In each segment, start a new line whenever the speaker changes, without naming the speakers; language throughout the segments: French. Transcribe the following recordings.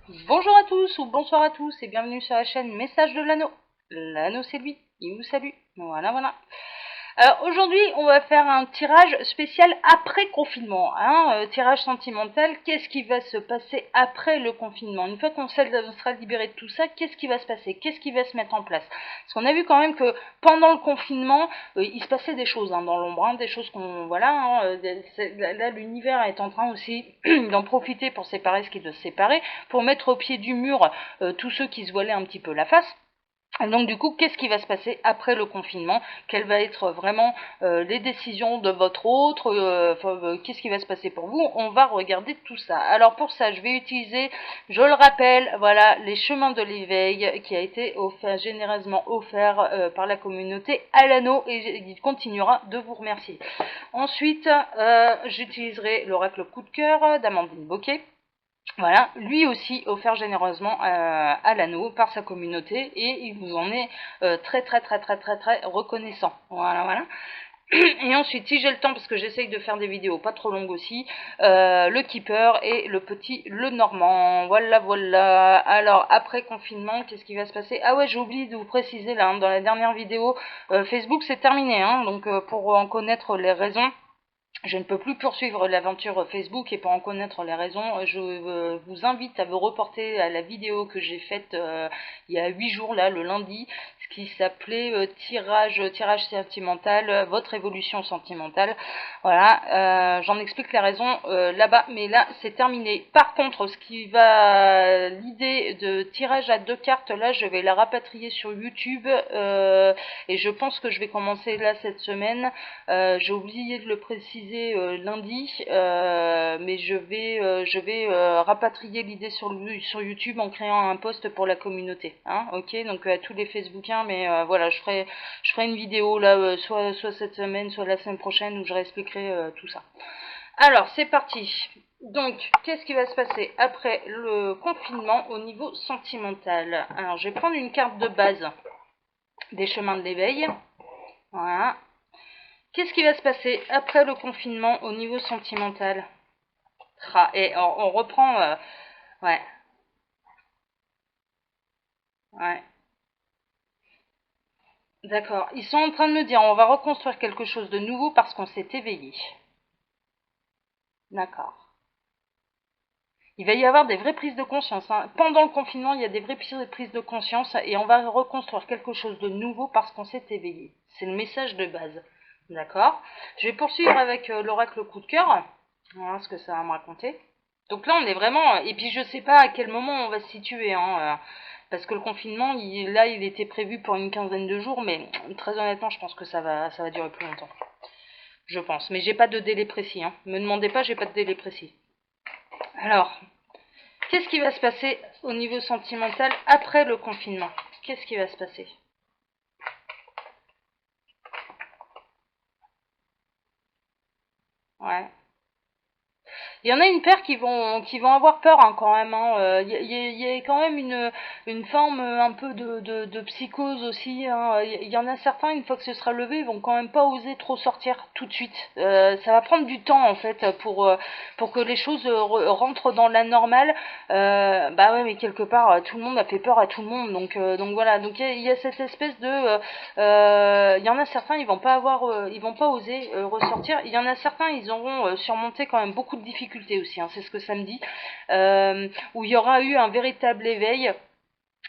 Bonjour à tous ou bonsoir à tous et bienvenue sur la chaîne Message de l'Anneau. L'Anneau c'est lui, il vous salue. Voilà. Alors aujourd'hui on va faire un tirage spécial après confinement, tirage sentimental. Qu'est-ce qui va se passer après le confinement? Une fois qu'on sera libéré de tout ça, qu'est-ce qui va se passer? Qu'est-ce qui va se mettre en place? Parce qu'on a vu quand même que pendant le confinement, il se passait des choses dans l'ombre, des choses qu'on... Voilà, là l'univers est en train aussi d'en profiter pour séparer ce qui doit se séparer, pour mettre au pied du mur tous ceux qui se voilaient un petit peu la face. Donc du coup, qu'est-ce qui va se passer après le confinement? Quelles vont être vraiment les décisions de votre autre? Qu'est-ce qui va se passer pour vous? On va regarder tout ça. Alors pour ça, je vais utiliser, je le rappelle, voilà, les chemins de l'éveil qui a été généreusement offert par la communauté à l'anneau et il continuera de vous remercier. Ensuite, j'utiliserai l'oracle coup de cœur d'Amandine Bocquet. Voilà, lui aussi offert généreusement à l'anneau par sa communauté et il vous en est très reconnaissant. Voilà. Et ensuite, si j'ai le temps, parce que j'essaye de faire des vidéos pas trop longues aussi, le Keeper et le petit Le Normand. Voilà. Alors, après confinement, qu'est-ce qui va se passer? Ah ouais, j'ai oublié de vous préciser là, dans la dernière vidéo, Facebook c'est terminé, donc pour en connaître les raisons, je ne peux plus poursuivre l'aventure Facebook et pour en connaître les raisons, je vous invite à vous reporter à la vidéo que j'ai faite il y a 8 jours, là, le lundi, ce qui s'appelait tirage sentimental, votre évolution sentimentale. Voilà, j'en explique les raisons là-bas, mais là, c'est terminé. Par contre, l'idée de tirage à 2 cartes, là, je vais la rapatrier sur YouTube et je pense que je vais commencer là cette semaine. J'ai oublié de le préciser lundi, mais je vais rapatrier l'idée sur YouTube en créant un post pour la communauté. Ok, donc à tous les Facebookiens, mais voilà, je ferai une vidéo là, soit cette semaine, soit la semaine prochaine, où je réexpliquerai tout ça. Alors, c'est parti. Donc, qu'est-ce qui va se passer après le confinement au niveau sentimental? Alors, je vais prendre une carte de base des chemins de l'éveil. Voilà. Qu'est-ce qui va se passer après le confinement au niveau sentimental? Et on reprend... ouais. D'accord. Ils sont en train de me dire, on va reconstruire quelque chose de nouveau parce qu'on s'est éveillé. D'accord. Il va y avoir des vraies prises de conscience. Pendant le confinement, il y a des vraies prises de conscience et on va reconstruire quelque chose de nouveau parce qu'on s'est éveillé. C'est le message de base. D'accord. Je vais poursuivre avec l'oracle coup de cœur. Voilà ce que ça va me raconter. Donc là, on est vraiment... Et puis, je sais pas à quel moment on va se situer, parce que le confinement, il était prévu pour une quinzaine de jours, mais très honnêtement, je pense que ça va durer plus longtemps. Je pense. Mais j'ai pas de délai précis, Me demandez pas, j'ai pas de délai précis. Alors, qu'est-ce qui va se passer au niveau sentimental après le confinement? Qu'est-ce qui va se passer? Ouais. Il y en a une paire qui vont avoir peur quand même. Y a quand même une forme un peu de psychose aussi. Il y en a certains, une fois que ce sera levé, ils vont quand même pas oser trop sortir tout de suite. Ça va prendre du temps en fait pour que les choses rentrent dans la normale. Bah ouais, mais quelque part, tout le monde a fait peur à tout le monde. Donc voilà. Donc il y a cette espèce de... il y en a certains, ils vont pas oser ressortir. Il y en a certains, ils auront surmonté quand même beaucoup de difficultés aussi, c'est ce que ça me dit, où il y aura eu un véritable éveil.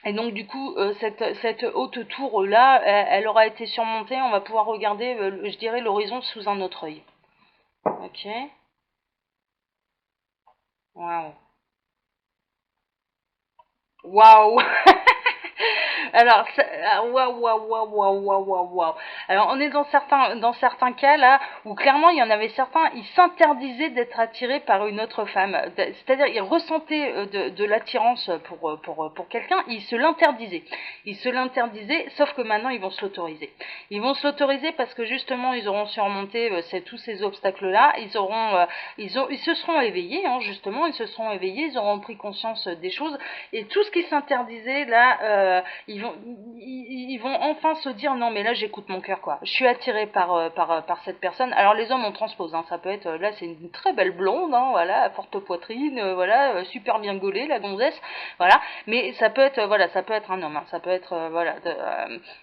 Et donc du coup, cette haute tour-là, elle aura été surmontée, on va pouvoir regarder, je dirais, l'horizon sous un autre œil. Ok. Waouh. Waouh. Alors, waouh. Alors, on est dans certains cas là où clairement il y en avait certains, ils s'interdisaient d'être attirés par une autre femme. C'est-à-dire, ils ressentaient de l'attirance pour quelqu'un, ils se l'interdisaient. Ils se l'interdisaient, sauf que maintenant ils vont se l'autoriser. Ils vont se l'autoriser parce que justement ils auront surmonté tous ces obstacles-là. Ils se seront éveillés, justement, ils se seront éveillés, ils auront pris conscience des choses et tout ce qui s'interdisait là, ils ils vont enfin se dire non mais là j'écoute mon cœur quoi. Je suis attirée par cette personne. Alors les hommes on transpose, hein, ça peut être là c'est une très belle blonde, hein, voilà, à forte poitrine, voilà, super bien gaulée la gonzesse, voilà. Mais ça peut être voilà, ça peut être un homme, hein, ça peut être voilà,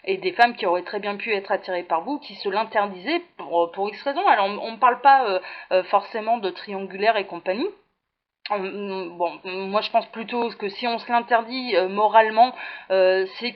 et des femmes qui auraient très bien pu être attirées par vous, qui se l'interdisaient pour X raisons. Alors on ne parle pas forcément de triangulaire et compagnie. Bon, moi je pense plutôt que si on se l'interdit moralement, c'est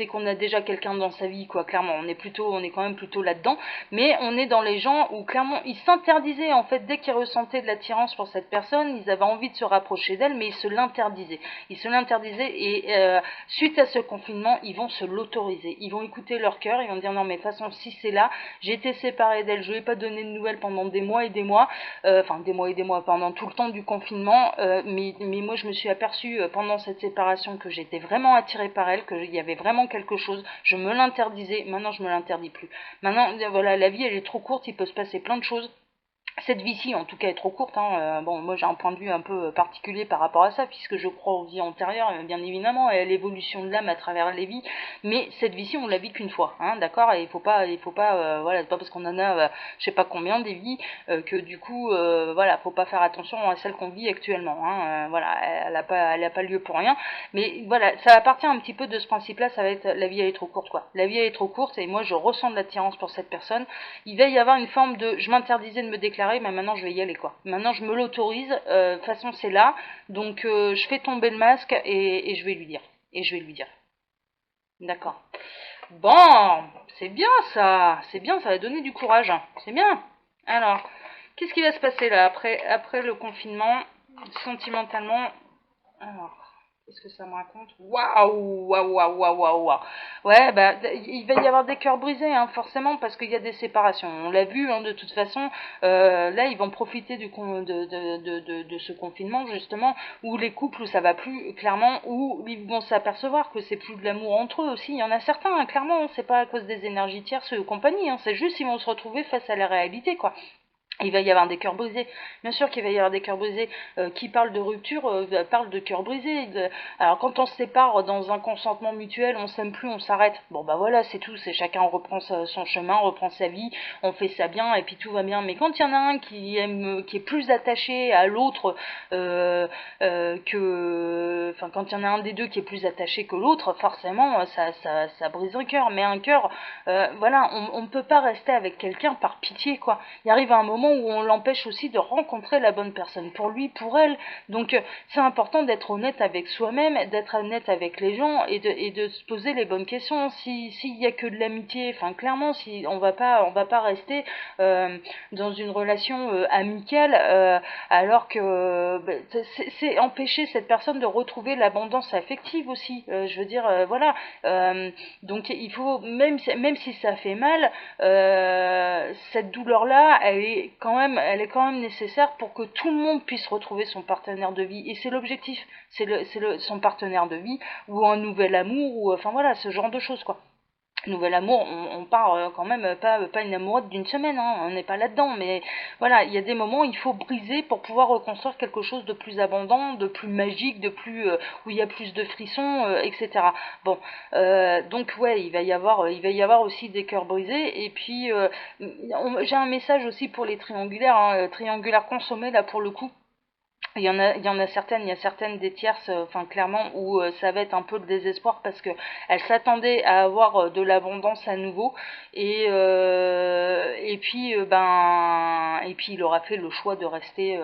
qu'on a déjà quelqu'un dans sa vie, quoi. Clairement, on est quand même plutôt là-dedans. Mais on est dans les gens où clairement ils s'interdisaient en fait dès qu'ils ressentaient de l'attirance pour cette personne, ils avaient envie de se rapprocher d'elle, mais ils se l'interdisaient. Ils se l'interdisaient et suite à ce confinement, ils vont se l'autoriser. Ils vont écouter leur cœur, ils vont dire non mais de toute façon si c'est là, j'ai été séparée d'elle, je lui ai pas donné de nouvelles pendant des mois et des mois, enfin des mois et des mois pendant tout le temps du confinement. Mais moi je me suis aperçue pendant cette séparation que j'étais vraiment attirée par elle, qu'il y avait vraiment quelque chose, je me l'interdisais, maintenant je me l'interdis plus. Maintenant voilà, la vie elle est trop courte, il peut se passer plein de choses. Cette vie-ci, en tout cas, est trop courte. Hein. Bon, moi, j'ai un point de vue un peu particulier par rapport à ça, puisque je crois aux vies antérieures, bien évidemment, et à l'évolution de l'âme à travers les vies. Mais cette vie-ci, on la vit qu'une fois, hein, d'accord. Et il faut pas, voilà, c'est pas parce qu'on en a, je sais pas combien des vies, que du coup, voilà, faut pas faire attention à celle qu'on vit actuellement. Hein. Voilà, elle a pas lieu pour rien. Mais voilà, ça appartient un petit peu de ce principe-là. Ça va être la vie, elle est trop courte, quoi. La vie, elle est trop courte, et moi, je ressens de l'attirance pour cette personne. Il va y avoir une forme de, je m'interdisais de me déclarer, mais maintenant je vais y aller quoi. Maintenant je me l'autorise, de toute façon c'est là, donc je fais tomber le masque et je vais lui dire. Et je vais lui dire. D'accord. Bon, c'est bien ça, c'est bien, ça va donner du courage, c'est bien. Alors, qu'est-ce qui va se passer là après le confinement, sentimentalement? Alors, qu'est-ce que ça me raconte? Waouh, waouh, waouh, waouh, waouh, waouh. Ouais, bah, il va y avoir des cœurs brisés, hein, forcément, parce qu'il y a des séparations. On l'a vu, hein, de toute façon. Là, ils vont profiter de ce confinement, justement, où les couples, où ça va plus, clairement, où ils vont s'apercevoir que c'est plus de l'amour entre eux aussi. Il y en a certains, hein, clairement, hein, c'est pas à cause des énergies tierces et compagnie, hein, c'est juste ils vont se retrouver face à la réalité, quoi. Il va y avoir des cœurs brisés. Bien sûr qu'il va y avoir des cœurs brisés. Qui parle de rupture parle de cœurs brisés. Alors quand on se sépare dans un consentement mutuel, on s'aime plus, on s'arrête. Bon bah voilà, c'est tout. C'est chacun reprend son chemin, reprend sa vie, on fait ça bien et puis tout va bien. Mais quand il y en a un qui est plus attaché à l'autre enfin quand il y en a un des deux qui est plus attaché que l'autre, forcément ça brise un cœur. Mais un cœur, voilà, on ne peut pas rester avec quelqu'un par pitié quoi. Il arrive un moment où on l'empêche aussi de rencontrer la bonne personne pour lui, pour elle. Donc c'est important d'être honnête avec soi-même, d'être honnête avec les gens et de se poser les bonnes questions. S'il y a que de l'amitié, enfin clairement, si on va pas rester dans une relation amicale alors que c'est empêcher cette personne de retrouver l'abondance affective aussi. Je veux dire voilà. Donc il faut même si ça fait mal, cette douleur-là, elle est quand même nécessaire pour que tout le monde puisse retrouver son partenaire de vie. Et c'est l'objectif, son partenaire de vie, ou un nouvel amour, ou enfin voilà, ce genre de choses, quoi. Nouvel amour, on part quand même pas une amourette d'une semaine, hein, on n'est pas là-dedans, mais voilà, il y a des moments où il faut briser pour pouvoir reconstruire quelque chose de plus abondant, de plus magique, de plus où il y a plus de frissons, etc. Bon, donc ouais, il va y avoir aussi des cœurs brisés, et puis j'ai un message aussi pour les triangulaires, hein, triangulaires consommés là pour le coup. Il y en a certaines, il y a certaines des tierces, enfin clairement, où ça va être un peu le désespoir parce que elles s'attendaient à avoir de l'abondance à nouveau et puis il aura fait le choix de rester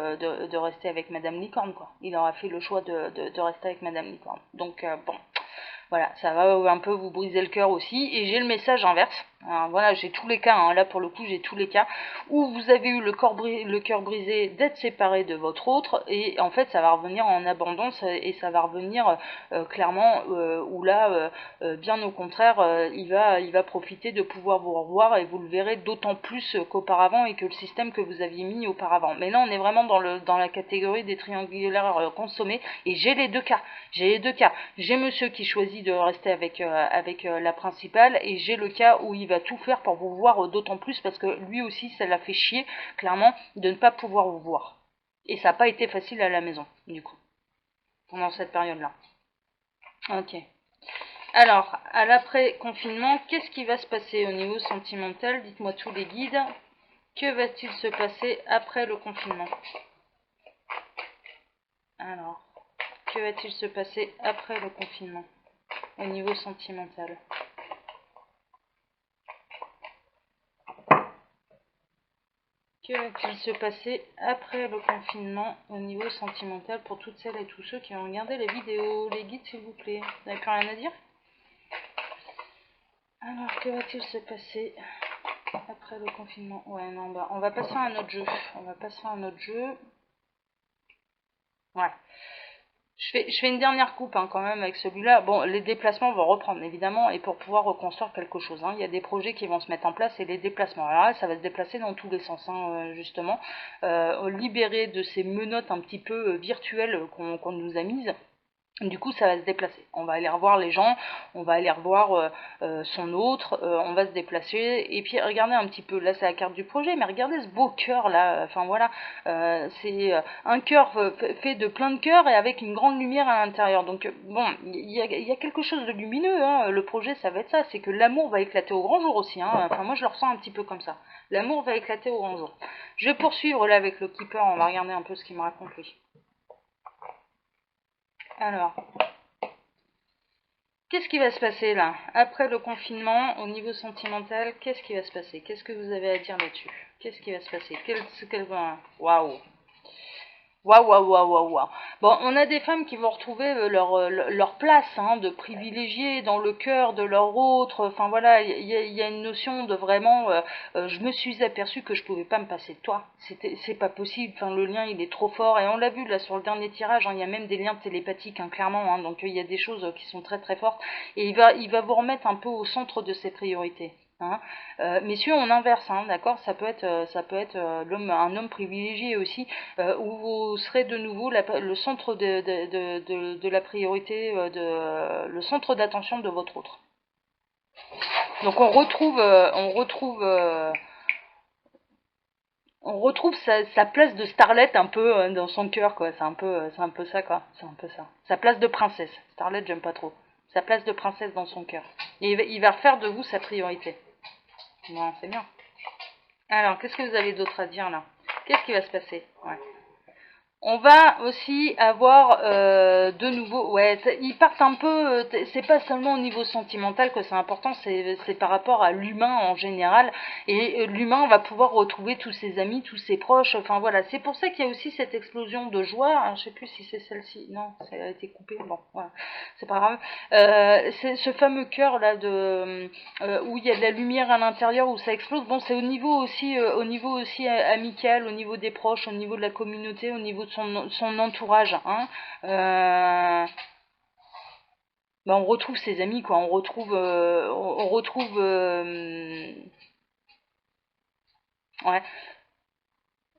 avec Madame Licorne quoi. Il aura fait le choix de rester avec Madame Licorne. Donc bon. Voilà, ça va un peu vous briser le cœur aussi. Et j'ai le message inverse. Alors, voilà, j'ai tous les cas, hein. Là pour le coup j'ai tous les cas, où vous avez eu le cœur brisé d'être séparé de votre autre, et en fait ça va revenir en abondance, et ça va revenir clairement, où là, bien au contraire, il va profiter de pouvoir vous revoir, et vous le verrez d'autant plus qu'auparavant, et que le système que vous aviez mis auparavant. Mais là on est vraiment dans la catégorie des triangulaires consommés, et j'ai les deux cas. J'ai monsieur qui choisit de rester avec la principale, et j'ai le cas où il va tout faire pour vous voir d'autant plus, parce que lui aussi ça l'a fait chier, clairement, de ne pas pouvoir vous voir. Et ça n'a pas été facile à la maison, du coup, pendant cette période-là. Ok. Alors, à l'après-confinement, qu'est-ce qui va se passer au niveau sentimental? Dites-moi tous les guides. Que va-t-il se passer après le confinement? Alors, que va-t-il se passer après le confinement au niveau sentimental? Que va-t-il se passer après le confinement au niveau sentimental pour toutes celles et tous ceux qui ont regardé les vidéos? Les guides, s'il vous plaît. Vous n'avez plus rien à dire? Alors, que va-t-il se passer après le confinement? Ouais, non, bah, on va passer à un autre jeu. On va passer à un autre jeu. Ouais. Je fais une dernière coupe hein, quand même avec celui-là. Bon, les déplacements vont reprendre évidemment et pour pouvoir reconstruire quelque chose. Hein. Il y a des projets qui vont se mettre en place et les déplacements. Alors là, ça va se déplacer dans tous les sens hein, justement. Libérer de ces menottes un petit peu virtuelles qu'on nous a mises. Du coup, ça va se déplacer. On va aller revoir les gens, on va aller revoir son autre, on va se déplacer. Et puis, regardez un petit peu, là c'est la carte du projet, mais regardez ce beau cœur là. Enfin voilà, c'est un cœur fait de plein de cœurs et avec une grande lumière à l'intérieur. Donc bon, il y a quelque chose de lumineux. Hein. Le projet, ça va être ça, c'est que l'amour va éclater au grand jour aussi. Hein. Enfin moi, je le ressens un petit peu comme ça. L'amour va éclater au grand jour. Je vais poursuivre là avec le keeper. On va regarder un peu ce qu'il me raconte lui. Alors. Qu'est-ce qui va se passer là? Après le confinement, au niveau sentimental, qu'est-ce qui va se passer? Qu'est-ce que vous avez à dire là-dessus? Qu'est-ce qui va se passer? Waouh! Waouh, waouh, waouh, waouh, waouh. Bon, on a des femmes qui vont retrouver leur place hein, de privilégiée dans le cœur de leur autre. Enfin voilà, il y a une notion de vraiment. Je me suis aperçue que je pouvais pas me passer de toi. C'est pas possible. Enfin, le lien il est trop fort et on l'a vu là sur le dernier tirage. Hein, il y a même des liens télépathiques hein, clairement. Hein, donc il y a des choses qui sont très très fortes et il va vous remettre un peu au centre de ses priorités. Hein. Messieurs, on inverse, hein, d'accord. Ça peut être un homme privilégié aussi, où vous serez de nouveau le centre de la priorité, le centre d'attention de votre autre. Donc on retrouve sa place de starlet un peu dans son cœur, quoi. C'est un peu ça, quoi. C'est un peu ça. Sa place de princesse. Starlet, j'aime pas trop. Sa place de princesse dans son cœur. Et il va faire de vous sa priorité. Bon, c'est bien. Alors, qu'est-ce que vous avez d'autre à dire là? Qu'est-ce qui va se passer? Ouais. On va aussi avoir de nouveau, ouais, ils partent un peu, c'est pas seulement au niveau sentimental que c'est important, c'est par rapport à l'humain en général, et l'humain va pouvoir retrouver tous ses amis, tous ses proches, enfin voilà, c'est pour ça qu'il y a aussi cette explosion de joie, hein, je sais plus si c'est celle-ci, non, ça a été coupé, bon, voilà, c'est pas grave, c'est ce fameux cœur là où il y a de la lumière à l'intérieur, où ça explose, bon c'est au niveau aussi amical, au niveau des proches, au niveau de la communauté, au niveau de son entourage. Hein. Bah on retrouve ses amis, quoi. On retrouve. Ouais.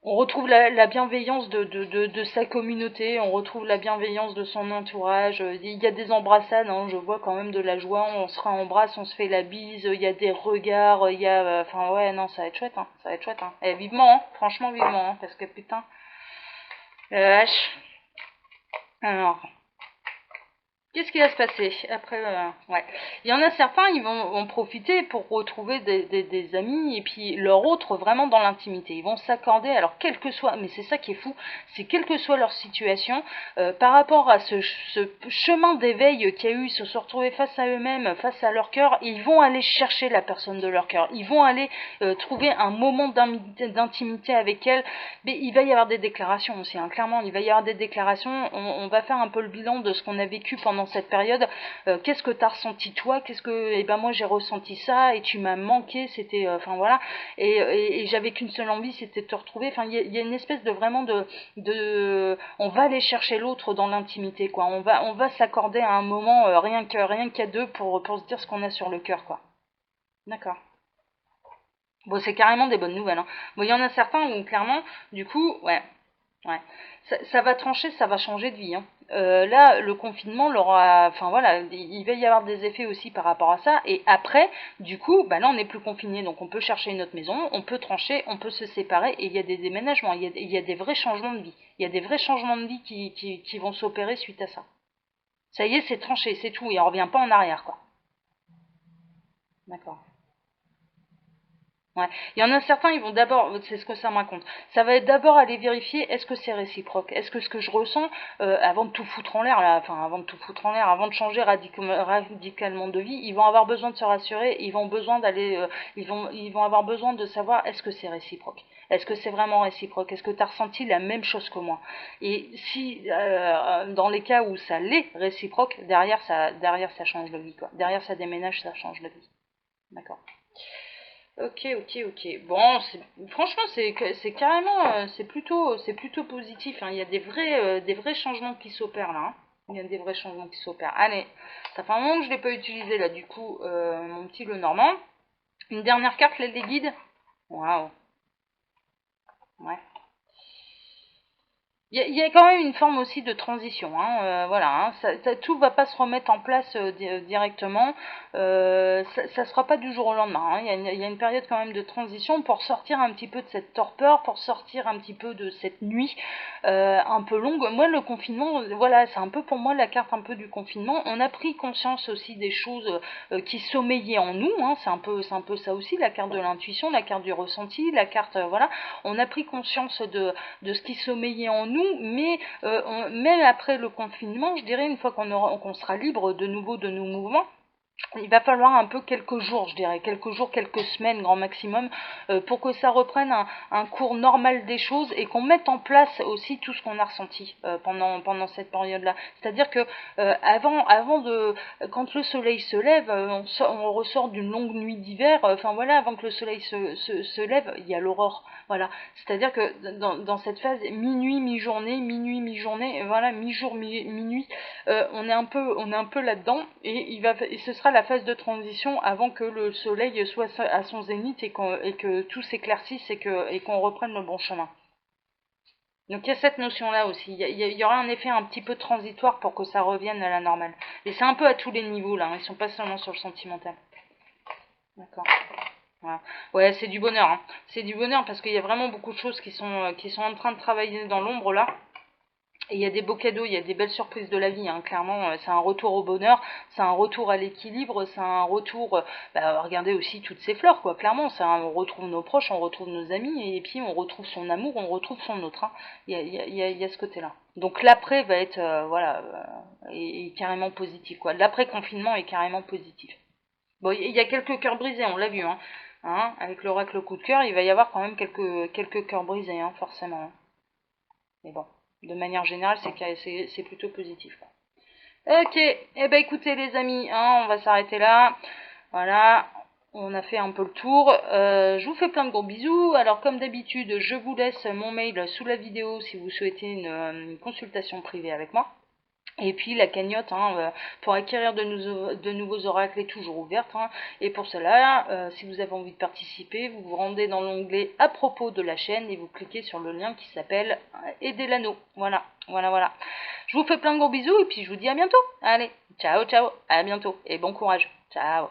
On retrouve la bienveillance de sa communauté, on retrouve la bienveillance de son entourage. Il y a des embrassades, hein, je vois quand même de la joie, on se embrasse, on se fait la bise, il y a des regards, il y a... Enfin ouais, non, ça va être chouette, hein, ça va être chouette. Hein. Et vivement, hein, franchement vivement, hein, parce que putain, la vache. Alors, qu'est-ce qui va se passer après ouais. Il y en a certains, ils vont en profiter pour retrouver des amis et puis leur autre vraiment dans l'intimité. Ils vont s'accorder, alors quel que soit, mais c'est ça qui est fou, c'est quelle que soit leur situation, par rapport à ce chemin d'éveil qu'il y a eu, se retrouver face à eux-mêmes, face à leur cœur, ils vont aller chercher la personne de leur cœur. Ils vont aller trouver un moment d'intimité avec elle. Mais il va y avoir des déclarations aussi, hein, clairement, il va y avoir des déclarations. On va faire un peu le bilan de ce qu'on a vécu pendant cette période. Qu'est-ce que t'as ressenti toi? Eh ben moi j'ai ressenti ça et tu m'as manqué. C'était, enfin voilà. Et j'avais qu'une seule envie, c'était de te retrouver. Enfin, il y a une espèce de vraiment on va aller chercher l'autre dans l'intimité, quoi. On va s'accorder à un moment rien qu'à deux pour se dire ce qu'on a sur le cœur, quoi. D'accord. Bon, c'est carrément des bonnes nouvelles. Hein. Bon, il y en a certains où clairement, du coup, ouais. Ouais, ça va trancher, ça va changer de vie. Hein. Là, le confinement, enfin voilà, il va y avoir des effets aussi par rapport à ça. Et après, du coup, bah là, on n'est plus confiné, donc on peut chercher une autre maison, on peut trancher, on peut se séparer. Et il y a des déménagements, il y a des vrais changements de vie. Il y a des vrais changements de vie qui vont s'opérer suite à ça. Ça y est, c'est tranché, c'est tout, et on revient pas en arrière, quoi. D'accord. Ouais. Il y en a certains, ils vont d'abord, c'est ce que ça me raconte, ça va être d'abord aller vérifier est-ce que c'est réciproque, est-ce que ce que je ressens, avant de tout foutre en l'air, là, enfin avant de tout foutre en l'air, avant de changer radicalement de vie, ils vont avoir besoin de se rassurer, ils vont besoin d'aller, ils vont avoir besoin de savoir est-ce que c'est réciproque, est-ce que c'est vraiment réciproque, est-ce que tu as ressenti la même chose que moi. Et si, dans les cas où ça l'est réciproque, derrière ça change de vie, quoi. Derrière ça déménage, ça change de vie. D'accord. Ok, ok, ok. Bon, franchement, c'est carrément, c'est plutôt positif, hein. Il y a des vrais changements qui s'opèrent là, hein. Il y a des vrais changements qui s'opèrent. Allez, ça fait un moment que je ne l'ai pas utilisé là, du coup, mon petit le normand. Une dernière carte, l'aile des guides. Waouh. Ouais. Il y a quand même une forme aussi de transition, hein, voilà, hein, tout va pas se remettre en place directement, ça se fera pas du jour au lendemain, hein. Il y a une période quand même de transition pour sortir un petit peu de cette torpeur, pour sortir un petit peu de cette nuit un peu longue. Moi, le confinement, voilà, c'est un peu pour moi la carte un peu du confinement. On a pris conscience aussi des choses qui sommeillaient en nous, hein, c'est un peu ça aussi, la carte de l'intuition, la carte du ressenti, la carte, voilà, on a pris conscience de ce qui sommeillait en nous, mais même après le confinement, je dirais, une fois qu'on sera libre de nouveau de nos mouvements, il va falloir un peu quelques jours, je dirais, quelques jours, quelques semaines, grand maximum, pour que ça reprenne un cours normal des choses et qu'on mette en place aussi tout ce qu'on a ressenti pendant cette période-là. C'est-à-dire que quand le soleil se lève, on ressort d'une longue nuit d'hiver, enfin voilà, avant que le soleil se lève, il y a l'aurore. Voilà, c'est-à-dire que dans cette phase minuit, mi-journée, voilà, mi-jour, minuit, on est un peu là-dedans, et ce sera la phase de transition avant que le soleil soit à son zénith et que tout s'éclaircisse et qu'on reprenne le bon chemin. Donc il y a cette notion-là aussi, il y aura un effet un petit peu transitoire pour que ça revienne à la normale. Et c'est un peu à tous les niveaux là, hein, ils sont pas seulement sur le sentimental. D'accord. Voilà. Ouais, c'est du bonheur, hein. C'est du bonheur parce qu'il y a vraiment beaucoup de choses qui sont en train de travailler dans l'ombre là. Et il y a des beaux cadeaux, il y a des belles surprises de la vie, hein. Clairement, c'est un retour au bonheur, c'est un retour à l'équilibre, c'est un retour, regardez aussi toutes ces fleurs, quoi, clairement, on retrouve nos proches, on retrouve nos amis, et puis on retrouve son amour, on retrouve son autre, hein. Il y a ce côté-là. Donc l'après va être, voilà, est carrément positif, quoi. L'après-confinement est carrément positif. Bon, il y a quelques cœurs brisés, on l'a vu, hein. Hein, avec l'oracle coup de cœur, il va y avoir quand même quelques cœurs brisés, hein, forcément, hein. Mais bon, de manière générale, c'est plutôt positif, quoi. Ok, eh ben écoutez les amis, hein, on va s'arrêter là. Voilà, on a fait un peu le tour. Je vous fais plein de gros bisous. Alors comme d'habitude, je vous laisse mon mail sous la vidéo si vous souhaitez une consultation privée avec moi. Et puis la cagnotte, hein, pour acquérir de nouveaux oracles est toujours ouverte, hein. Et pour cela, si vous avez envie de participer, vous vous rendez dans l'onglet à propos de la chaîne et vous cliquez sur le lien qui s'appelle Aider l'anneau. Voilà, voilà, voilà. Je vous fais plein de gros bisous et puis je vous dis à bientôt. Allez, ciao, ciao, à bientôt et bon courage. Ciao.